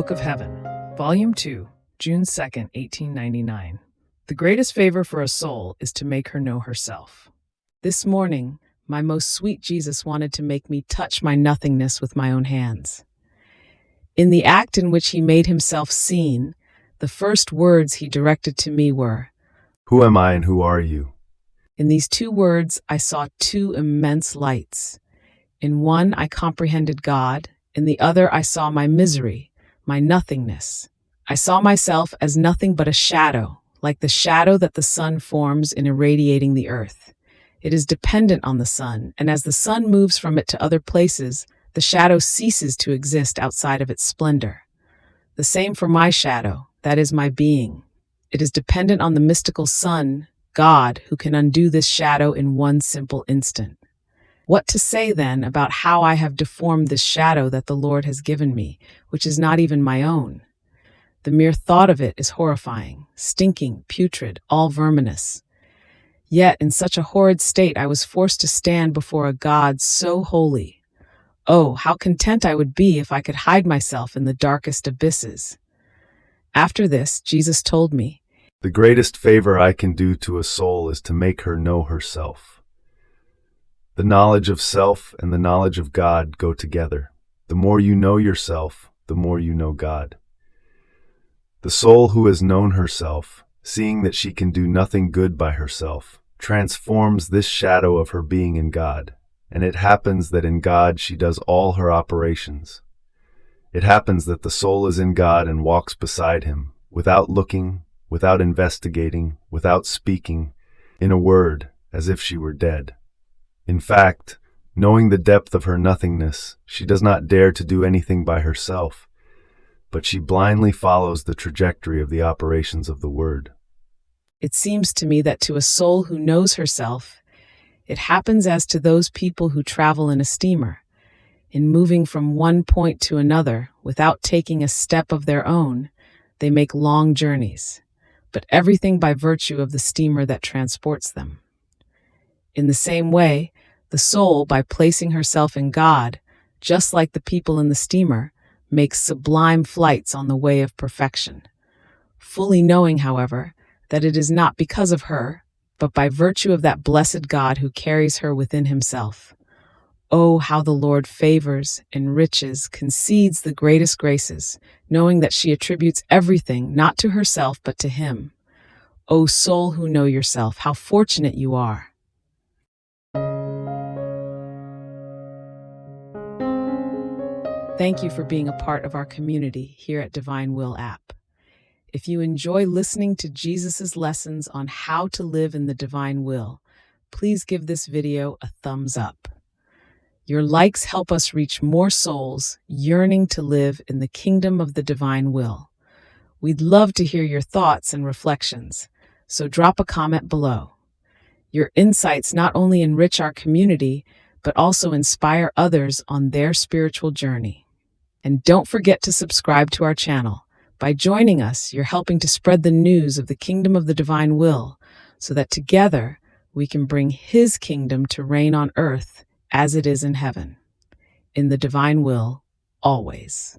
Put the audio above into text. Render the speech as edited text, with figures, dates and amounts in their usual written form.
Book of Heaven, Volume 2, June 2nd, 1899. The greatest favor for a soul is to make her know herself. This morning, my most sweet Jesus wanted to make me touch my nothingness with my own hands. In the act in which he made himself seen, the first words he directed to me were, "Who am I and who are you?" In these two words, I saw two immense lights. In one, I comprehended God. In the other, I saw my misery, my nothingness. I saw myself as nothing but a shadow, like the shadow that the sun forms in irradiating the earth. It is dependent on the sun, and as the sun moves from it to other places, the shadow ceases to exist outside of its splendor. The same for my shadow, that is my being. It is dependent on the mystical sun, God, who can undo this shadow in one simple instant. What to say, then, about how I have deformed this shadow that the Lord has given me, which is not even my own? The mere thought of it is horrifying, stinking, putrid, all verminous. Yet, in such a horrid state, I was forced to stand before a God so holy. Oh, how content I would be if I could hide myself in the darkest abysses. After this, Jesus told me, "The greatest favor I can do to a soul is to make her know herself." The knowledge of self and the knowledge of God go together. The more you know yourself, the more you know God. The soul who has known herself, seeing that she can do nothing good by herself, transforms this shadow of her being in God, and it happens that in God she does all her operations. It happens that the soul is in God and walks beside him, without looking, without investigating, without speaking, in a word, as if she were dead. In fact, knowing the depth of her nothingness, she does not dare to do anything by herself, but she blindly follows the trajectory of the operations of the Word. It seems to me that to a soul who knows herself, it happens as to those people who travel in a steamer. In moving from one point to another without taking a step of their own, they make long journeys, but everything by virtue of the steamer that transports them. In the same way, the soul, by placing herself in God, just like the people in the steamer, makes sublime flights on the way of perfection, fully knowing, however, that it is not because of her, but by virtue of that blessed God who carries her within himself. Oh, how the Lord favors, enriches, concedes the greatest graces, knowing that she attributes everything not to herself but to him. O soul who know yourself, how fortunate you are! Thank you for being a part of our community here at Divine Will app. If you enjoy listening to Jesus' lessons on how to live in the divine will, please give this video a thumbs up. Your likes help us reach more souls yearning to live in the kingdom of the divine will. We'd love to hear your thoughts and reflections, so drop a comment below. Your insights not only enrich our community, but also inspire others on their spiritual journey. And don't forget to subscribe to our channel. By joining us, you're helping to spread the news of the kingdom of the divine will, so that together we can bring his kingdom to reign on earth as it is in heaven. In the divine will, always.